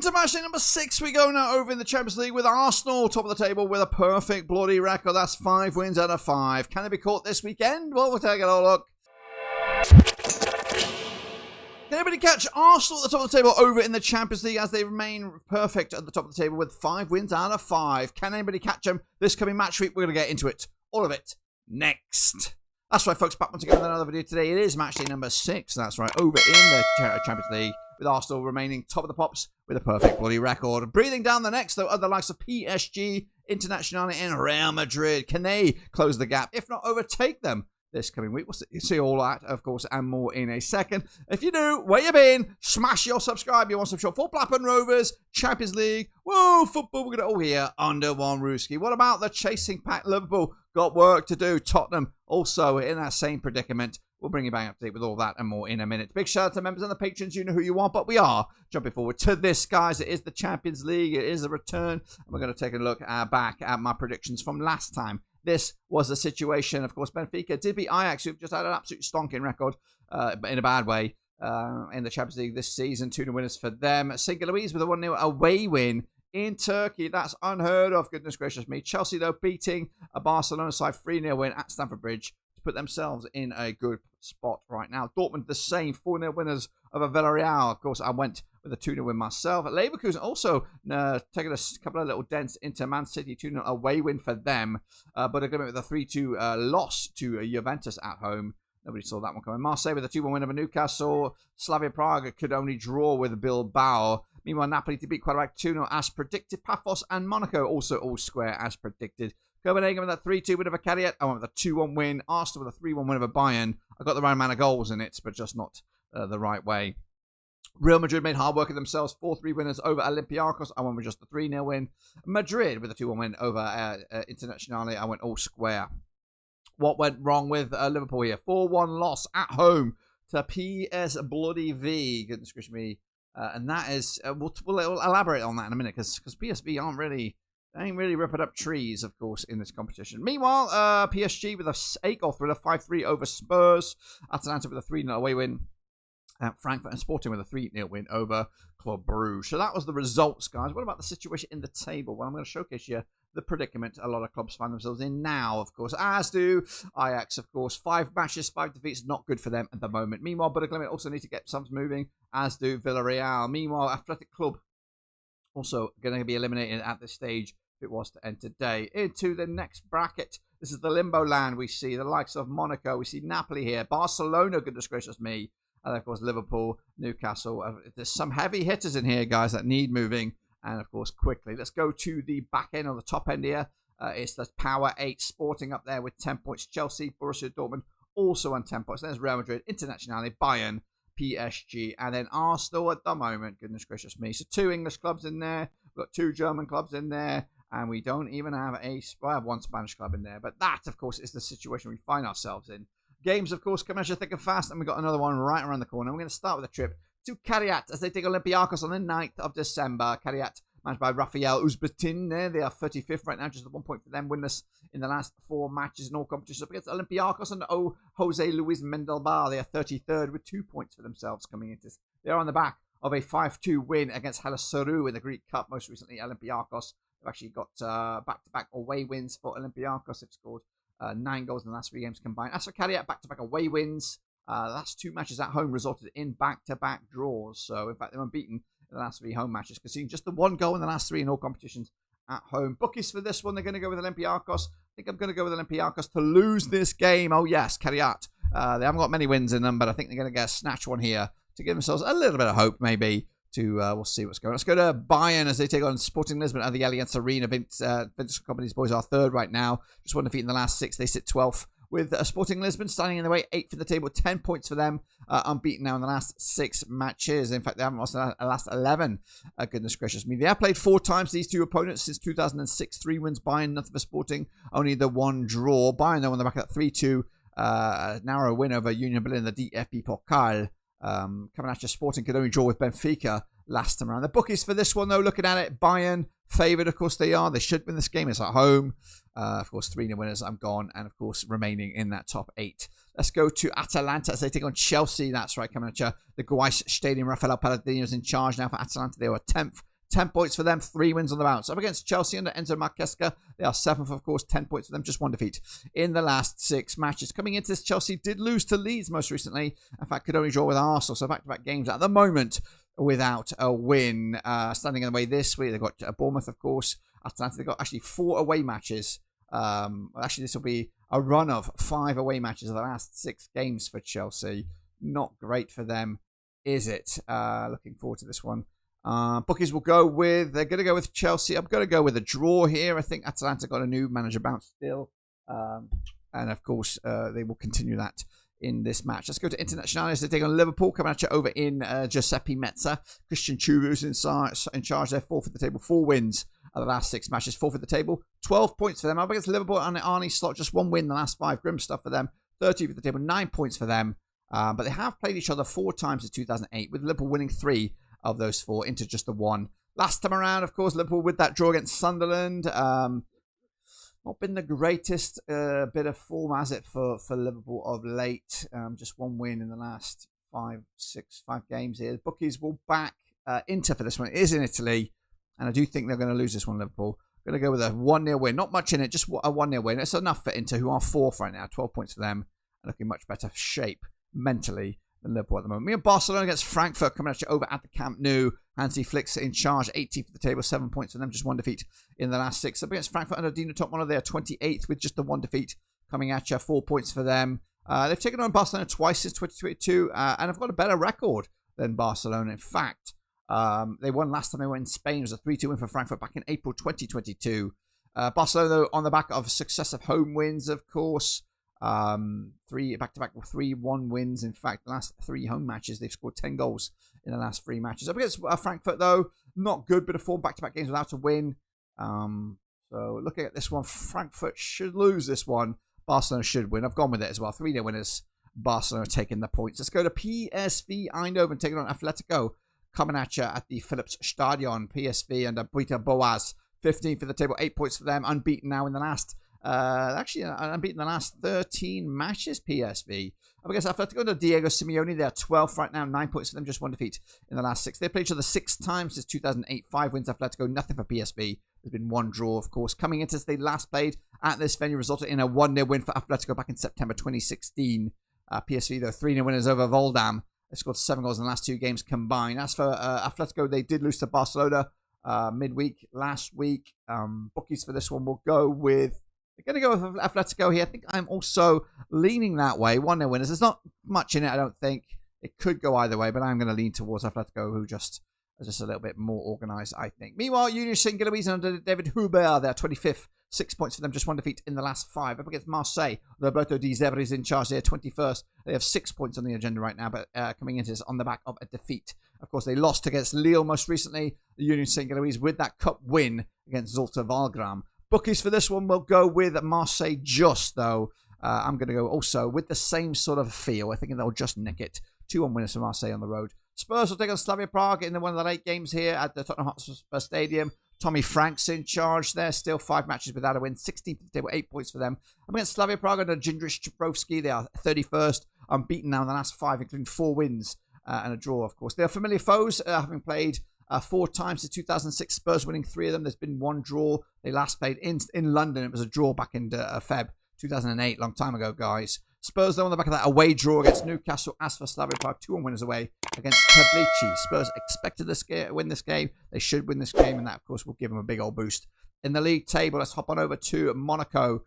Into match day number 6, we go now over in the Champions League with Arsenal top of the table with a perfect bloody record. That's 5 wins out of 5. Can it be caught this weekend? Well, we'll take a look. Can anybody catch Arsenal at the top of the table over in the Champions League as they remain perfect at the top of the table with 5 wins out of 5? Can anybody catch them this coming match week? We're going to get into it. All of it next. That's right, folks. Back once again with another video today. It is match day number 6. That's right, over in the Champions League with Arsenal remaining top of the pops with a perfect bloody record. Breathing down the next, though, are the likes of PSG, Internacional, and Real Madrid. Can they close the gap, if not overtake them this coming week? We'll see all that, of course, and more in a second. If you do, where you been? Smash your subscribe. You want some short for Blackburn Rovers, Champions League. Whoa, football. We're going to all here under one rooski. What about the chasing pack? Liverpool got work to do. Tottenham also in that same predicament. We'll bring you back up to date with all that and more in a minute. Big shout out to members and the patrons. You know who you are, but we are jumping forward to this, guys. It is the Champions League. It is a return. And we're going to take a look back at my predictions from last time. This was the situation. Of course, Benfica did beat Ajax, who've just had an absolute stonking record, but in a bad way, in the Champions League this season. 2-0 winners for them. St. Gilloise with a 1-0 away win in Turkey. That's unheard of. Goodness gracious me. Chelsea, though, beating a Barcelona side 3-0 win at Stamford Bridge to put themselves in a good spot right now. Dortmund, the same 4-0 winners over Villarreal. Of course, I went with a 2-0 win myself. Leverkusen also taking a couple of little dents into Man City. 2-0 away win for them. But a good with a 3-2 loss to Juventus at home. Nobody saw that one coming. Marseille with a 2-1 win over Newcastle. Slavia Prague could only draw with Bilbao. Meanwhile, Napoli to beat Qarabağ 2-0 as predicted. Pafos and Monaco also all square as predicted. Copenhagen with a 3-2 win over Kairat. I went with a 2-1 win. Arsenal with a 3-1 win over Bayern. I got the right amount of goals in it, but just not the right way. Real Madrid made hard work of themselves. 4-3 winners over Olympiacos. I went with just the 3-0 win. Madrid with a 2-1 win over Internacional. I went all square. What went wrong with Liverpool here? 4-1 loss at home to PSV. Goodness gracious me. And that is, we'll elaborate on that in a minute because PSV ain't really ripping up trees, of course, in this competition. Meanwhile, PSG with a 8-goal thriller, 5-3 over Spurs. Atalanta with a 3-0 away win. Frankfurt and Sporting with a 3-0 win over Club Brugge. So that was the results, guys. What about the situation in the table? Well, I'm going to showcase you the predicament a lot of clubs find themselves in now, of course, as do Ajax, of course. 5 matches, 5 defeats, not good for them at the moment. Meanwhile, Glimt also need to get some moving, as do Villarreal. Meanwhile, Athletic Club also going to be eliminated at this stage if it was to end today. Into the next bracket. This is the limbo land. We see the likes of Monaco. We see Napoli here. Barcelona, goodness gracious me. And, of course, Liverpool, Newcastle. There's some heavy hitters in here, guys, that need moving. And, of course, quickly. Let's go to the back end or the top end here. It's the Power 8 Sporting up there with 10 points. Chelsea, Borussia Dortmund also on 10 points. There's Real Madrid, Internacional, Bayern, PSG. And then Arsenal at the moment. Goodness gracious me. So 2 English clubs in there. We've got 2 German clubs in there. And we don't even have one Spanish club in there. But that, of course, is the situation we find ourselves in. Games, of course, come as you thick and fast, and we've got another one right around the corner. We're going to start with a trip to Kairat as they take Olympiacos on the 9th of December. Kairat, managed by Rafael Uzbetin there. They are 35th right now, just a 1 point for them. Winless in the last 4 matches in all competitions up against Olympiacos and Jose Luis Mendelbar. They are 33rd with 2 points for themselves coming into this. They are on the back of a 5-2 win against Galatasaray in the Greek Cup. Most recently, Olympiacos have actually got back-to-back away wins for Olympiacos. They've scored 9 goals in the last 3 games combined. As for Kairat, back-to-back away wins. The last 2 matches at home resulted in back-to-back draws. So, in fact, they're unbeaten in the last 3 home matches, conceding just the 1 goal in the last 3 in all competitions at home. Bookies for this one, they're going to go with Olympiacos. I think I'm going to go with Olympiacos to lose this game. Oh, yes, Kairat. They haven't got many wins in them, but I think they're going to get a snatch one here to give themselves a little bit of hope, maybe. We'll see what's going on. Let's go to Bayern as they take on Sporting Lisbon at the Allianz Arena. Vince Company's boys are 3rd right now. Just 1 defeat in the last 6. They sit 12th with Sporting Lisbon standing in the way. 8th in the table, 10 points for them. Unbeaten now in the last 6 matches. In fact, they haven't lost in the last 11. Goodness gracious me. They have played 4 times, these 2 opponents, since 2006. 3 wins Bayern, nothing for Sporting. Only the 1 draw. Bayern, though, on the back of that 3-2 narrow win over Union Berlin, the DFB Pokal. Coming at you, Sporting could only draw with Benfica last time around. The bookies for this one, though, looking at it, Bayern favoured, of course they are. They should win this game. It's at home. Of course, 3-0 winners. I'm gone. And, of course, remaining in that top 8. Let's go to Atalanta as they take on Chelsea. That's right, coming at you. The Gilloise Stadium. Rafael Palladino's in charge now for Atalanta. They were 10th. 10 points for them, 3 wins on the bounce. Up against Chelsea under Enzo Marquesca, they are 7th, of course, 10 points for them, just 1 defeat in the last 6 matches. Coming into this, Chelsea did lose to Leeds most recently. In fact, could only draw with Arsenal, so back-to-back games at the moment without a win. Standing in the way this week, they've got Bournemouth, of course. Atalanta, they've got actually 4 away matches. Actually, this will be a run of 5 away matches of the last 6 games for Chelsea. Not great for them, is it? Looking forward to this one. Bookies will go with, they're going to go with Chelsea. I'm going to go with a draw here. I think Atalanta got a new manager bounce still. And of course, they will continue that in this match. Let's go to Internationales. They take on Liverpool, coming at you over in Giuseppe Meazza. Christian Churu's in charge. They're 4th at the table, 4 wins of the last 6 matches, 4th at the table, 12 points for them. Up against Liverpool and Arnie Slot, just 1 win in the last 5. Grim stuff for them. 13th at the table, 9 points for them. But they have played each other 4 times in 2008, with Liverpool winning 3 of those 4 into just the 1. Last time around, of course, Liverpool with that draw against Sunderland. Not been the greatest bit of form, has it, for Liverpool of late. Just 1 win in the last 5 games here. The bookies will back Inter for this one. It is in Italy, and I do think they're going to lose this one, Liverpool. Going to go with a 1-0 win. Not much in it, just a 1-0 win. It's enough for Inter, who are 4th right now. 12 points for them, and looking much better shape mentally than Liverpool at the moment. Me and Barcelona against Frankfurt, coming at you over at the Camp Nou. Hansi Flick's in charge, 18th of the table, 7 points for them, just 1 defeat in the last 6. Up against Frankfurt under Dino Topmolo, they are 28th with just the 1 defeat coming at you, 4 points for them. They've taken on Barcelona twice since 2022, and have got a better record than Barcelona. In fact, they won last time they were in Spain. It was a 3-2 win for Frankfurt back in April 2022. Barcelona, though, on the back of successive home wins, of course. 3 back-to-back 3-1 wins. In fact, the last 3 home matches, they've scored 10 goals in the last 3 matches. Up against Frankfurt, though, not good, but a 4 back-to-back games without a win. So looking at this one, Frankfurt should lose this one. Barcelona should win. I've gone with it as well. 3-0 winners. Barcelona taking the points. Let's go to PSV Eindhoven taking on Atletico. Coming at you at the Philips Stadion. PSV under Brita Boas. 15th for the table. 8 points for them. Unbeaten now in the last... actually, unbeaten the last 13 matches, PSV. Up against Atletico under Diego Simeone. They're 12th right now. 9 points for them. Just 1 defeat in the last 6. They played each other 6 times since 2008. 5 wins Atletico. Nothing for PSV. There's been 1 draw, of course. Coming into this, they last played at this venue, resulted in a 1-0 win for Atletico back in September 2016. PSV, though, 3-0 winners over Voldam. They scored 7 goals in the last 2 games combined. As for Atletico, they did lose to Barcelona midweek last week. Bookies for this one will go with... They're going to go with Atletico here. I think I'm also leaning that way. 1-0 winners. There's not much in it, I don't think. It could go either way, but I'm going to lean towards Atletico, who just are just a little bit more organised, I think. Meanwhile, Union Saint-Gilloise under David Hubert, they're 25th. 6 points for them, just 1 defeat in the last 5. Up against Marseille, Roberto Di Zebra is in charge. They're 21st. They have 6 points on the agenda right now, but coming into this on the back of a defeat. Of course, they lost against Lille most recently. The Union Saint-Gilloise with that cup win against Zulte Wagram. Bookies for this one will go with Marseille just, though. I'm going to go also with the same sort of feel. I think they'll just nick it. 2-1 winners for Marseille on the road. Spurs will take on Slavia Prague in one of the late games here at the Tottenham Hotspur Stadium. Tommy Frank's in charge there. Still 5 matches without a win. 16th at the table, 8 points for them. Up against Slavia Prague under Jindřich Čaprovský. They are 31st. Unbeaten now in the last 5, including 4 wins and a draw, of course. They are familiar foes, having played 4 times since 2006. Spurs winning 3 of them. There's been 1 draw. They last played in London. It was a draw back in Feb 2008. Long time ago, guys. Spurs, though, on the back of that away draw against Newcastle. As for Slavia Prague, 2-1 winners away against Teplice. Spurs expected to win this game. They should win this game, and that, of course, will give them a big old boost. In the league table, let's hop on over to Monaco,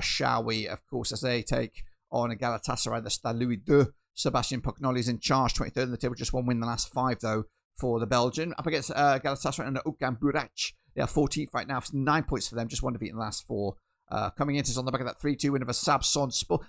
shall we? Of course, as they take on Galatasaray, the Stade Louis II. Sebastian Pognoli is in charge, 23rd in the table. Just 1 win in the last 5, though, for the Belgian. Up against Galatasaray under Okan Burac. They are 14th right now. 9 points for them. Just 1 defeat in the last 4. Coming into on the back of that 3-2 win over Trabzonspor.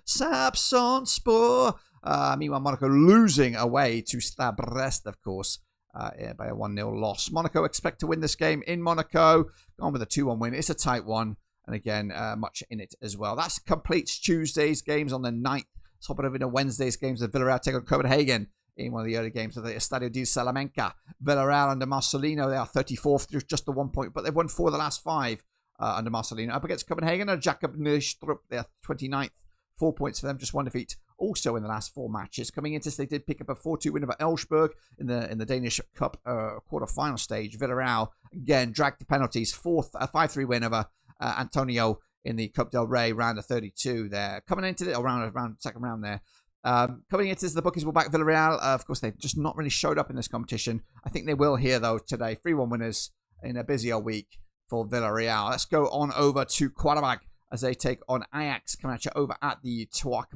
Meanwhile, Monaco losing away to Stade Brest, of course, by a 1-0 loss. Monaco expect to win this game in Monaco. Gone with a 2-1 win. It's a tight one. And again, much in it as well. That completes Tuesday's games on the 9th. Let's hop it over to Wednesday's games. The Villarreal take on Copenhagen in one of the early games of the Estadio di Salamanca. Villarreal under Marcelino. They are 34th, just the 1 point, but they've won 4 of the last 5. Under Marcelino. Up against Copenhagen, Jakob Nystrup, they're 29th. 4 points for them, just 1 defeat also in the last 4 matches. Coming into this, they did pick up a 4-2 win over Elfsborg in the Danish Cup quarter-final stage. Villarreal, again, dragged the penalties. 5-3 win over Antonio in the Cup del Rey, round of 32 there. Coming into the second round there. Coming into this, the bookies will back Villarreal. Of course, they've just not really showed up in this competition. I think they will here, though, today. 3-1 winners in a busier week for Villarreal. Let's go on over to Qarabağ as they take on Ajax. Coming at you over at the Tuac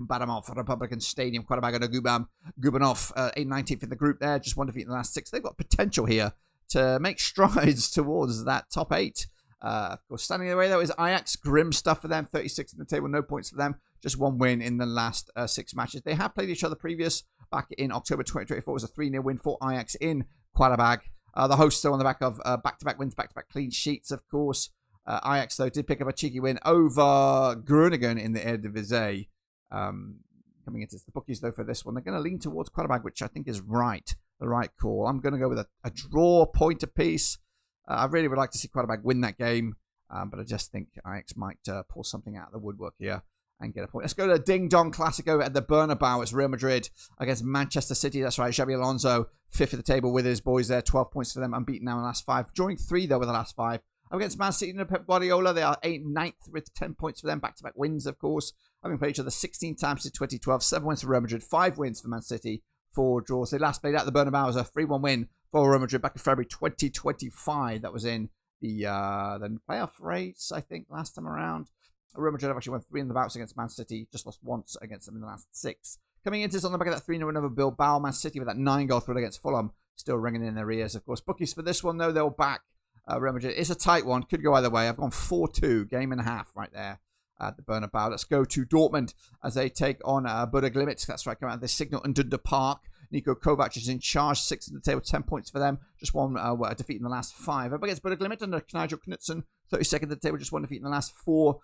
Republican Stadium. Qarabağ and Gubanov, 19th in the group there. Just 1 defeat in the last 6. They've got potential here to make strides towards that top 8. Of course, standing in the way, though, is Ajax. Grim stuff for them. 36 in the table. No points for them. Just 1 win in the last 6 matches. They have played each other previous. Back in October 2024, it was a 3-0 win for Ajax in Qarabağ. The hosts still on the back of back-to-back wins, back-to-back clean sheets, of course. Ajax, though, did pick up a cheeky win over Groningen in the Eredivisie. Coming into the bookies, though, for this one, they're going to lean towards Qarabağ, which I think is the right call. I'm going to go with a draw, point apiece. I really would like to see Qarabağ win that game, but I just think Ajax might pull something out of the woodwork here and get a point. Let's go to the Ding Dong Classico at the Bernabeu. It's Real Madrid against Manchester City. That's right, Xabi Alonso, 5th at the table with his boys there. 12 points for them, unbeaten now in the last 5. Drawing 3, though, with the last 5. Against Man City and Pep Guardiola, they are 9th with 10 points for them. Back-to-back wins, of course. Having played each other 16 times since 2012. 7 wins for Real Madrid, 5 wins for Man City, 4 draws. They last played at the Bernabeu as a 3-1 win for Real Madrid back in February 2025. That was in the playoff race, I think, last time around. Real Madrid have actually won 3 in the bouts against Man City, just lost once against them in the last 6. Coming into this on the back of that 3-0 win over Bilbao, Man City with that 9-goal threat against Fulham, still ringing in their ears, of course. Bookies for this one, though, they'll back Real Madrid. It's a tight one, could go either way. I've gone 4-2, game and a half right there at the Bernabeu. Let's go to Dortmund as they take on Brugge Glimt. That's right, coming out of the Signal Iduna Park. Nico Kovac is in charge, 6th at the table, 10 points for them. Just 1 defeat in the last 5. Up against Brugge Glimt under Nigel Knudsen, 32nd at the table, just 1 defeat in the last 4.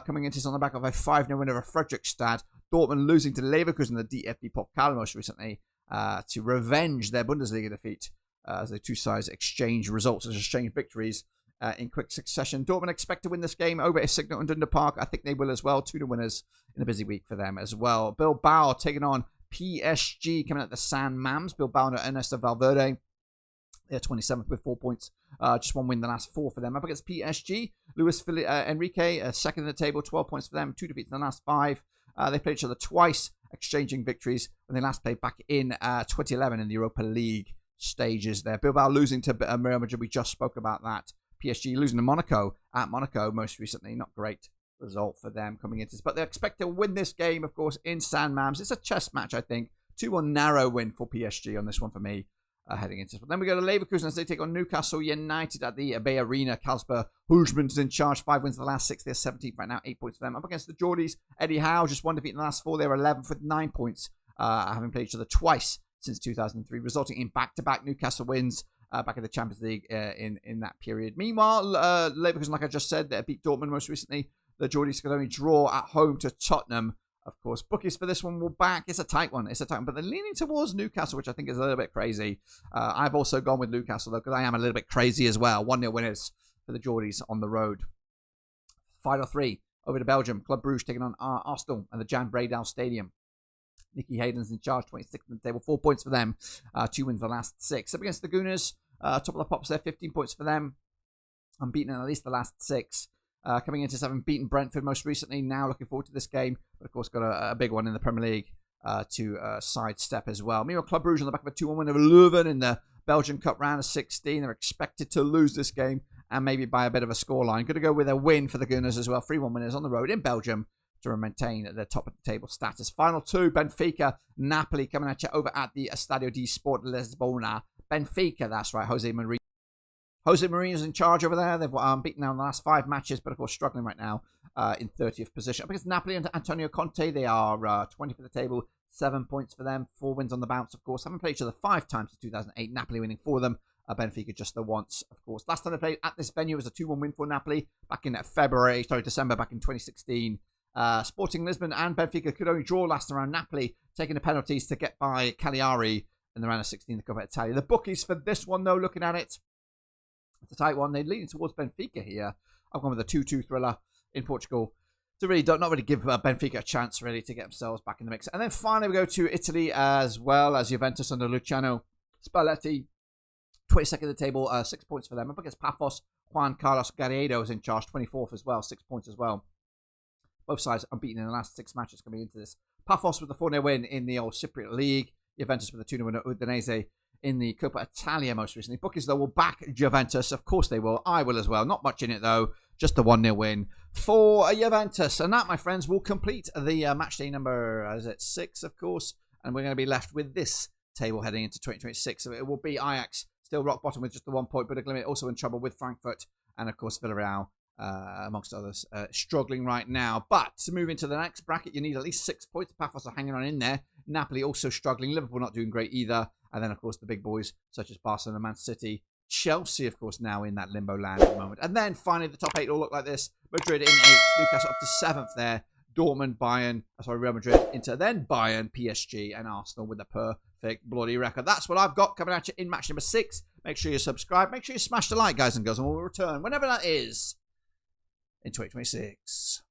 Coming into this on the back of a 5-0 win over Fredrikstad. Dortmund losing to Leverkusen in the DFB Pokal most recently to revenge their Bundesliga defeat as the two sides exchange results as exchange victories in quick succession. Dortmund expect to win this game over a Signal Iduna Park. I think they will as well. 2 winners in a busy week for them as well. Bilbao taking on PSG, coming at the San Mams. Bilbao under Ernesto Valverde. They're 27th with 4 points. Just 1 win in the last 4 for them. Up against PSG, Luis Enrique, 2nd in the table, 12 points for them. 2 defeats in the last 5. They played each other twice, exchanging victories when they last played back in 2011 in the Europa League stages there. Bilbao losing to Real Madrid. We just spoke about that. PSG losing to Monaco at Monaco most recently. Not great result for them coming into this. But they expect to win this game, of course, in San Mams. It's a chess match, I think. 2-1 narrow win for PSG on this one for me. Heading into this. But then we go to Leverkusen as they take on Newcastle United at the Bay Arena. Kasper Huijsmans is in charge. 5 wins in the last 6. They're 17th right now. 8 points for them. Up against the Geordies. Eddie Howe, just 1 defeat in the last 4. They're 11th with 9 points. Having played each other twice since 2003, resulting in back-to-back Newcastle wins back in the Champions League in that period. Meanwhile, Leverkusen, like I just said, they beat Dortmund most recently. The Geordies could only draw at home to Tottenham. Of course, bookies for this one will back. It's a tight one. But they're leaning towards Newcastle, which I think is a little bit crazy. I've also gone with Newcastle, though, because I am a little bit crazy as well. 1-0 winners for the Geordies on the road. Final 3 over to Belgium. Club Brugge taking on Arsenal at the Jan Breydel Stadium. Nicky Hayden's in charge, 26th on the table. 4 points for them. 2 wins the last 6. Up against the Gooners, top of the pops there, 15 points for them. Unbeaten in at least the last 6. Coming into 7, beaten Brentford most recently. Now looking forward to this game. But of course, got a big one in the Premier League to sidestep as well. Meanwhile, Club Brugge on the back of a 2-1 win over Leuven in the Belgian Cup round of 16. They're expected to lose this game and maybe by a bit of a scoreline. Going to go with a win for the Gunners as well. 3-1 winners on the road in Belgium to maintain their top of the table status. Final 2, Benfica, Napoli coming at you over at the Estadio di Sport Lisbona. Benfica, that's right, Jose Mourinho's in charge over there. They've beaten now in the last 5 matches, but of course struggling right now in 30th position. Up against Napoli and Antonio Conte, they are 20th for the table, 7 points for them, 4 wins on the bounce, of course. Haven't played each other 5 times since 2008. Napoli winning for them. Benfica just the once, of course. Last time they played at this venue was a 2-1 win for Napoli back in December back in 2016. Sporting Lisbon and Benfica could only draw last around. Napoli taking the penalties to get by Cagliari in the round of 16 to cover Italia. The bookies for this one, though, looking at it, it's a tight one. They're leaning towards Benfica here. I've gone with a 2-2 thriller in Portugal. to really not really give Benfica a chance really to get themselves back in the mix. And then finally we go to Italy as well, as Juventus under Luciano Spalletti, 22nd of the table, 6 points for them. Up against Pafos, Juan Carlos Garrido is in charge, 24th as well, 6 points as well. Both sides unbeaten in the last 6 matches coming into this. Pafos with the 4-0 win in the old Cypriot League. Juventus with the 2-0 win at Udinese in the Coppa Italia most recently. Bookies, though, will back Juventus. Of course they will. I will as well. Not much in it, though. Just the 1-0 win for Juventus. And that, my friends, will complete the match day number, 6, of course. And we're going to be left with this table heading into 2026. So it will be Ajax, still rock bottom with just the 1 point, but Glimt also in trouble with Frankfurt. And, of course, Villarreal, amongst others, struggling right now. But to move into the next bracket, you need at least 6 points. Pafos are hanging on in there. Napoli also struggling. Liverpool not doing great either. And then, of course, the big boys such as Barcelona, Man City, Chelsea, of course, now in that limbo land at the moment. And then, finally, the top 8 all look like this. Madrid in 8th, Newcastle up to 7th there. Dortmund, Bayern, Real Madrid into then Bayern, PSG, and Arsenal with a perfect bloody record. That's what I've got coming at you in match number 6. Make sure you subscribe. Make sure you smash the like, guys and girls, and we'll return whenever that is in 2026.